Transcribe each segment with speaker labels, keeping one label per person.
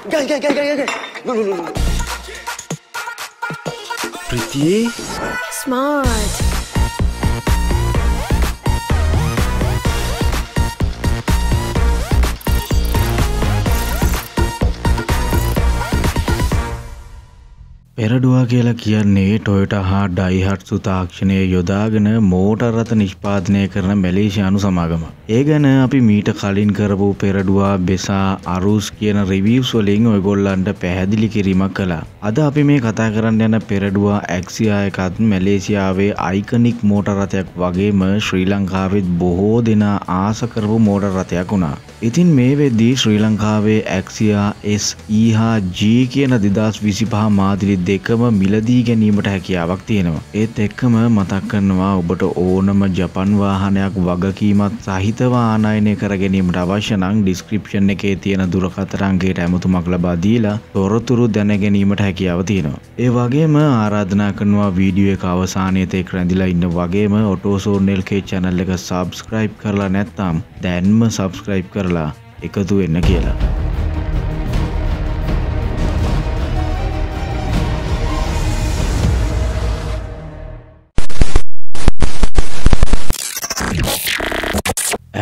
Speaker 1: Guys. No.
Speaker 2: Pretty.
Speaker 3: Smart.
Speaker 2: පෙරඩුවා කියලා කියන්නේ ටොයොටා හා ඩයිහට්සු තාක්ෂණය යොදාගෙන මෝටර් රථ නිෂ්පාදනය කරන මැලේසියානු සමාගම. ඒ ගැන අපි මීට කලින් කරපු පෙරඩුවා බෙසා අරුස් කියන රිවිව්ස් වලින් ඔයගොල්ලන්ට පැහැදිලි කිරීමක් කළා. අද අපි මේ කතා කරන්න යන පෙරඩුවා ඇක්සියා එකත් මැලේසියාවේ අයිකනික් මෝටර් රථයක් වගේම ශ්‍රී ලංකාවෙත් බොහෝ දෙනා ආස කරපු මෝටර් රථයක් වුණා. ඉතින් මේ වෙද්දී ශ්‍රී ලංකාවේ ඇක්සියා SE හා G කියන 2025 මාදිලි දෙකම මිලදී ගැනීමට හැකියාවක් තියෙනවා. ඒත් එක්කම මතක් කරනවා ඔබට ඕනම ජපන් වාහනයක් වගකීමත් සහිතව ආනයනය කර ගැනීමට අවශ්‍ය නම් ඩිස්ක්‍රිප්ෂන් එකේ තියෙන දුරකථන අංකයට ඇමතුමක් ලබා දීලා තොරතුරු දැන ගැනීමට හැකියාව තියෙනවා. ඒ වගේම ආරාධනා කරනවා වීඩියෝ එක අවසානයේ තෙක් රැඳිලා ඉන්න වගේම ඔටෝසෝන් LK channel එක subscribe කරලා නැත්නම් දැන්ම subscribe කරලා එකතු වෙන්න කියලා.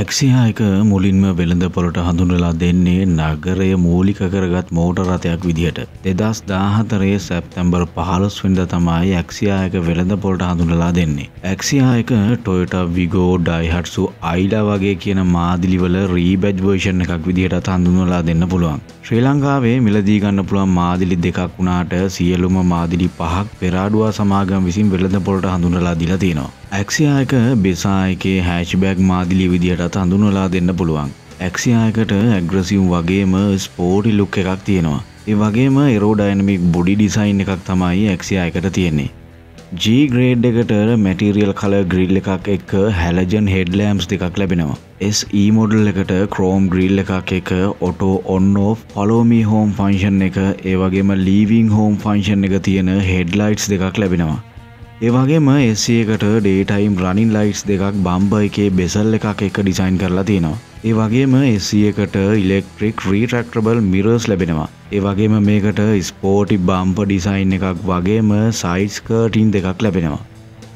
Speaker 2: ඇක්සියා එක මුලින්ම වෙළඳපොළට හඳුන්වලා දෙන්නේ නගරය මූලික කරගත් මෝටර් රථයක් විදිහට. 2014 සැප්තැම්බර් 15 වෙනිදා තමයි ඇක්සියා එක වෙළඳපොළට හඳුන්වලා දෙන්නේ. ඇක්සියා එක ටොයොටා විගෝ ඩයිහට්සු අයිලා වගේ කියන මාදිලිවල රීබැජ් වර්ෂන් එකක් විදිහට හඳුන්වලා දෙන්න පුළුවන්. ශ්‍රී ලංකාවේ මිලදී ගන්න පුළුවන් මාදිලි දෙකක් වුණාට සියලුම මාදිලි පහක් පෙරාඩුවා සමාගම විසින් වෙළඳපොළට හඳුන්වලා දීලා තියෙනවා. ඇක්සියා එක බෙසා එකේ හැච්බැක් මාදිලි විදිහට හඳුන්වලා දෙන්න පුළුවන්. ඇක්සියා එකට ඇග්‍රසිව් වගේම ස්පෝර්ටි ලුක් එකක් තියෙනවා. ඒ වගේම එරෝඩයිනමික් බොඩි ඩිසයින් එකක් තමයි ඇක්සියා එකට තියෙන්නේ. G ග්‍රේඩ් එකට මැටීරියල් කලර් ග්‍රිල් එකක් එක්ක හැලජන් හෙඩ්ලෑම්ප්ස් දෙකක් ලැබෙනවා. SE මොඩල් එකට ක්‍රෝම් ග්‍රිල් එකක් එක්ක ඔටෝ ඔන් ඔෆ් ෆලෝ මී හෝම් ෆන්ක්ෂන් එක ඒ වගේම ලීවිං හෝම් ෆන්ක්ෂන් එක තියෙන හෙඩ්ලයිට්ස් දෙකක් ලැබෙනවා. ඒ වගේම SE එකට ඩේ ටයිම් රනින් ලයිට්ස් දෙකක් බම්පර් එකේ බෙසල් එකක් එක්ක ඩිසයින් කරලා තියෙනවා. ඒ වගේම SE එකට ඉලෙක්ට්‍රික් රීට්‍රැක්ටබල් මිරර්ස් ලැබෙනවා. ඒ වගේම මේකට ස්පෝර්ටි බම්පර් ඩිසයින් එකක් වගේම සයිඩ් ස්කර්ටින් දෙකක් ලැබෙනවා.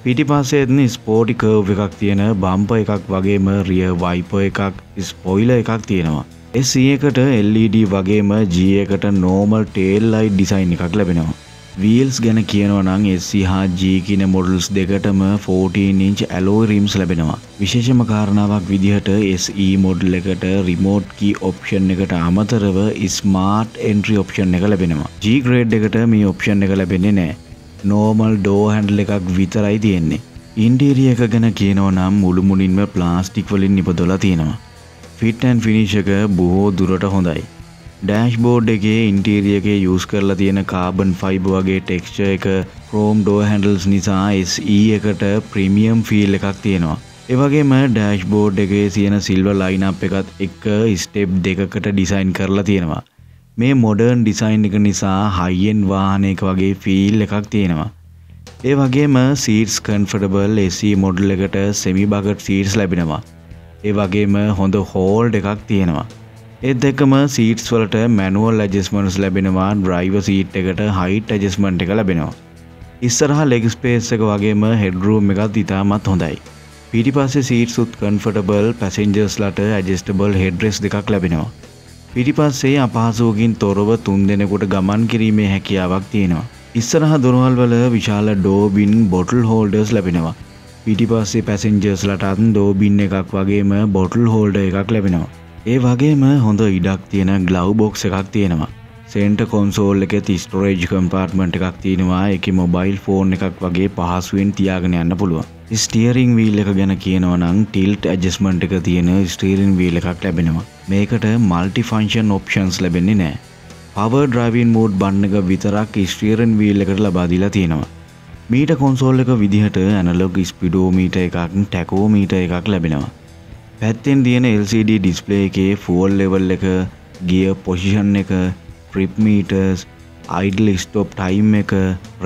Speaker 2: පිටිපස්සෙත් ස්පෝර්ටි කර්ව් එකක් තියෙන බම්පර් එකක් වගේම රියර් වයිපර් එකක් ස්පොයිලර් එකක් තියෙනවා. SE එකට LED වගේම G එකට නෝමල් ටේල් ලයිට් ඩිසයින් එකක් ලැබෙනවා. වීල්ස් ගැන කියනවා නම් SE හා G කියන මොඩල්ස් දෙකටම 14 inch alloy rims ලැබෙනවා. විශේෂම කාරණාවක් විදිහට SE මොඩල් එකට රිමෝට් කී ඔප්ෂන් එකට අමතරව ස්මාර්ට් එන්ට්‍රි ඔප්ෂන් එක ලැබෙනවා. G ග්‍රේඩ් එකට මේ ඔප්ෂන් එක ලැබෙන්නේ නැහැ. නෝමල් ඩෝර් හැන්ඩල් එකක් විතරයි තියෙන්නේ. ඉන්ටීරියර් එක ගැන කියනවා නම් මුළුමුණින්ම ප්ලාස්ටික් වලින් නිපදවලා තියෙනවා. ෆිට් ඇන්ඩ් ෆිනිෂ් එක බොහෝ දුරට හොඳයි. ඩෑෂ්බෝඩ් එකේ ඉන්ටීරියර් එකේ යූස් කරලා තියෙන කාබන් ෆයිබර් වගේ ටෙක්ස්චර් එක ක්‍රෝම් ඩෝර් හැන්ඩල්ස් නිසා SE එකට ප්‍රීමියම් ෆීල් එකක් තියෙනවා. ඒ වගේම ඩෑෂ්බෝඩ් එකේ තියෙන සිල්වර් ලයින් අප් එකත් එක්ක ස්ටෙප් දෙකකට ඩිසයින් කරලා තියෙනවා. මේ මොඩර්න් ඩිසයින් එක නිසා හයි එන්ඩ් වාහනයක වගේ ෆීල් එකක් තියෙනවා. ඒ වගේම සීට්ස් කම්ෆර්ටබල් SE මොඩල් එකට සෙමි බකට් සීට්ස් ලැබෙනවා. ඒ වගේම හොඳ හෝල්ඩ් එකක් තියෙනවා. ඒත් එක්කම සීට්ස් වලට මැනුවල් ඇඩ්ජස්ට්මන්ට්ස් ලැබෙනවා. ඩ්‍රයිවර් සීට් එකට හයිට් ඇඩ්ජස්ට්මන්ට් එක ලැබෙනවා. ඉස්සරහා ලෙග් ස්පේස් එක වගේම හෙඩ් රූම් එකත් ඉතාමත් හොඳයි. පිටිපස්සේ සීට්ස් උත් කම්ෆර්ටබල් පැසෙන්ජර්ස්ලාට ඇඩ්ජස්ටබල් හෙඩ් රෙස්ට් දෙකක් ලැබෙනවා. පිටිපස්සේ අපහසුවකින් තොරව 3 දෙනෙකුට ගමන් කිරීමේ හැකියාවක් තියෙනවා. ඉස්සරහා දොරවල් වල විශාල ඩෝබින් බොටල් හෝල්ඩර්ස් ලැබෙනවා. පිටිපස්සේ පැසෙන්ජර්ස්ලාට ඩෝබින් එකක් වගේම බොටල් හෝල්ඩර් එකක් ලැබෙනවා. ඒ වගේම හොඳ ඉඩක් තියෙන ග්ලව් බොක්ස් එකක් තියෙනවා. සෙන්ටර් කන්සෝල් එකේ ස්ටෝරේජ් කම්පාර්ට්මන්ට් එකක් තියෙනවා. ඒකේ මොබයිල් ෆෝන් එකක් වගේ පහසුවෙන් තියාගෙන යන්න පුළුවන්. ස්ටියරින් වීල් එක ගැන කියනවා නම් ටිල්ට් ඇඩ්ජස්ට්මන්ට් එක තියෙන ස්ටියරින් වීල් එකක් ලැබෙනවා. මේකට মালටි ෆන්ක්ෂන් ඔප්ෂන්ස් ලැබෙන්නේ නැහැ. පවර් ඩ්‍රයිවිං මෝඩ් බටන් එක විතරක් ස්ටියරින් වීල් එකට ලබා දීලා තියෙනවා. මීටර් කන්සෝල් එක විදිහට ඇනලොග් ස්පීඩෝමීටර් එකක් ටැකෝමීටර් එකක් ලැබෙනවා. පැත්තෙන් තියෙන LCD ඩිස්ප්ලේ එකේ ෆුවල් ලෙවල් එක, ගියර් පොසිෂන් එක, trip meters, idle stop time එක,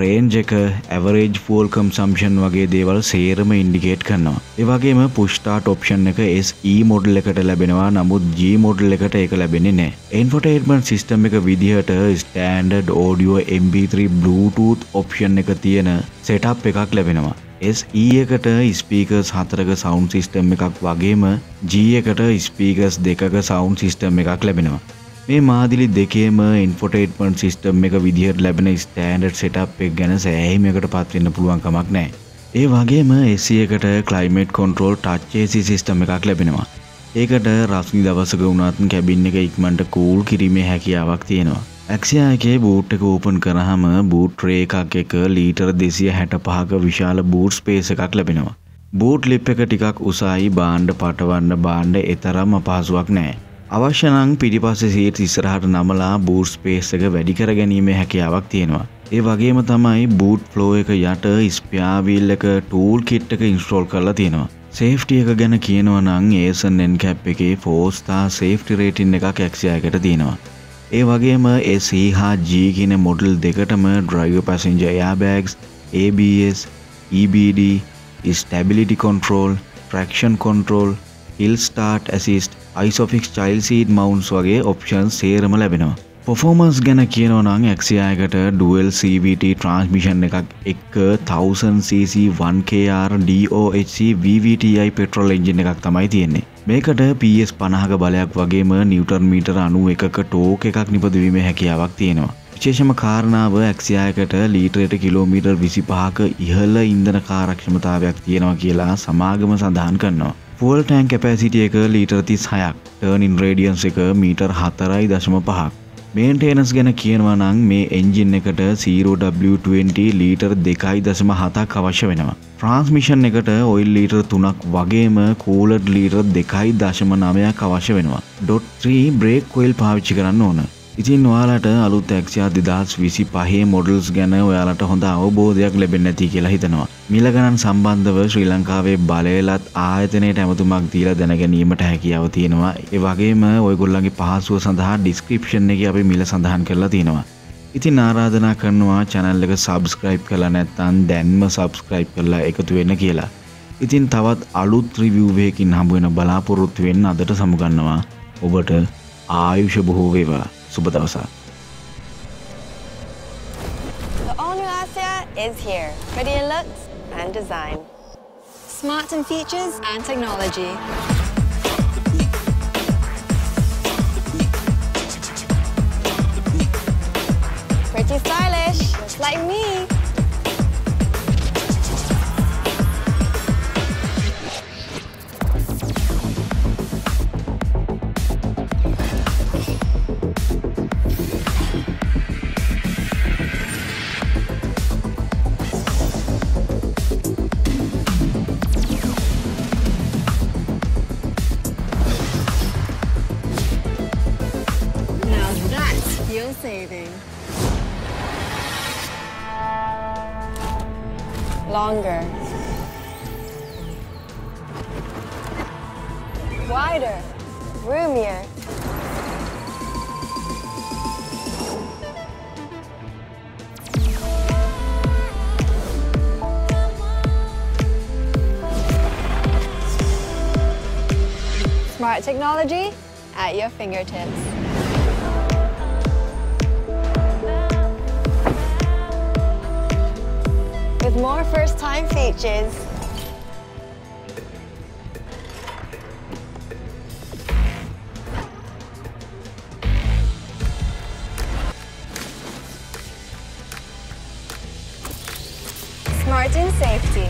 Speaker 2: range එක, average fuel consumption වගේ දේවල් සේරම indicate කරනවා. ඒ වගේම push start option එක SE model එකට ලැබෙනවා. නමුත් G model එකට ඒක ලැබෙන්නේ නැහැ. Infotainment system එක විදිහට standard audio MP3 Bluetooth option එක තියෙන setup එකක් ලැබෙනවා. SE එකට speakers 4ක sound system එකක් වගේම G එකට speakers 2ක sound system එකක් ලැබෙනවා. මේ මාදිලි දෙකේම infotainment system එක විදිහට ලැබෙන standard setup එක ගැන සෑහීමකට පත් වෙන්න පුළුවන් කමක් නැහැ. ඒ වගේම AC එකට climate control touch AC system එකක් ලැබෙනවා. ඒකට රස්නි දවසක වුණත් cabin එක ඉක්මනට cool කිරීමේ හැකියාවක් තියෙනවා. Axia එකේ boot එක open කරාම boot tray එකක් එක ලීටර් 265ක විශාල boot space එකක් ලැබෙනවා. boot lip එක ටිකක් උසයි, භාණ්ඩ පටවන්න භාණ්ඩ එතරම් අපහසුයක් නැහැ. අවශ්‍ය නම් පිටිපස්සේ සීට් ඉස්සරහට නමලා boot space එක වැඩි කර ගැනීමේ හැකියාවක් තියෙනවා. ඒ වගේම තමයි boot floor එක යට spare wheel එක tool kit එක install කරලා තියෙනවා. safety එක ගැන කියනවා නම් ASN NCAP එකේ 4 star safety rating එකක් Axia එකට තියෙනවා. ඒ වගේම SE හා G කියන මොඩල් දෙකටම driver passenger airbags, ABS, EBD, stability control, traction control, hill start assist, ISOFIX child seat mounts වගේ options සේරම ලැබෙනවා. performance ගැන කියනවා නම් Axia එකට dual CVT transmission එකක් එක්ක 1000cc 1kr DOHC VVTi petrol engine එකක් තමයි තියෙන්නේ. මේකට PS 50ක බලයක් වගේම නිව්ටන් මීටර 91ක ටෝක් එකක් නිපදවීමේ හැකියාවක් තියෙනවා. විශේෂම කාරණාව Axia එකට ලීටරයට කිලෝමීටර් 25ක ඉහළ ඉන්ධන කාර්යක්ෂමතාවයක් තියෙනවා කියලා සමාගම සඳහන් කරනවා. fuel tank capacity එක ලීටර් 36ක්, turn in radius එක මීටර් 4.5ක්. maintenance ගැන කියනවා නම් මේ engine එකට 0W20 ලීටර් 2.7ක් අවශ්‍ය වෙනවා. transmission එකට oil ලීටර් 3ක් වගේම coolant ලීටර් 2.9ක් අවශ්‍ය වෙනවා. .3 brake coil පාවිච්චි කරන්න ඕන. ඉතින් ඔයාලට අලුත් Axia 2025 models ගැන ඔයාලට හොඳ අවබෝධයක් ලැබෙන්නේ නැති කියලා හිතනවා. මිල ගණන් සම්බන්ධව ශ්‍රී ලංකාවේ බලයලත් ආයතනයට ඇමතුමක් දීලා දැන ගැනීමට හැකියාව තියෙනවා. ඒ වගේම ඔයගොල්ලන්ගේ පහසුව සඳහා description එකේ අපි මිල සඳහන් කරලා තියෙනවා. ඉතින් ආරාධනා කරනවා channel එක subscribe කරලා නැත්නම් දැන්ම subscribe කරලා එකතු වෙන්න කියලා. ඉතින් තවත් අලුත් review එකකින් හම්බ වෙන බලාපොරොත්තු වෙන්න අදට සමුගන්නවා. ඔබට ආයුෂ බොහෝ වේවා. සුබ දවසක්.
Speaker 3: The all-new Axia is here, ready in looks and design. Smart in features and technology. Pretty stylish, just like me. Saving. Longer. Wider. Roomier. Smart technology at your fingertips. With more first-time features. Smart in safety.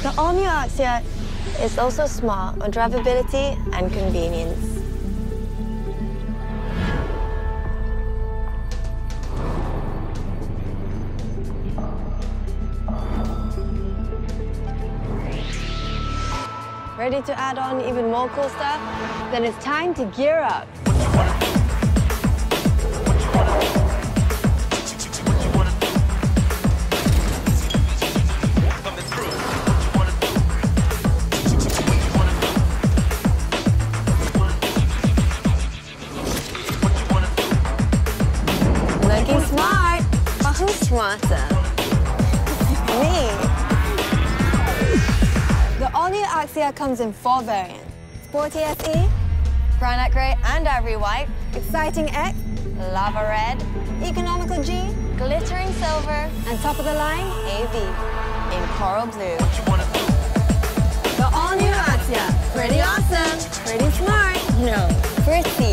Speaker 3: The all-new Axia is also smart on drivability and convenience. Ready to add on even more cool stuff? Then it's time to gear up. Looking smart. But who's smarter? Me. The all-new Axia comes in 4 variants. Sporty SE, Granite Grey and Ivory White, Exciting X, Lava Red, Economical G, Glittering Silver, and top of the line, AV, in Coral Blue. The all-new Axia. Pretty awesome. Pretty smart. No, pretty.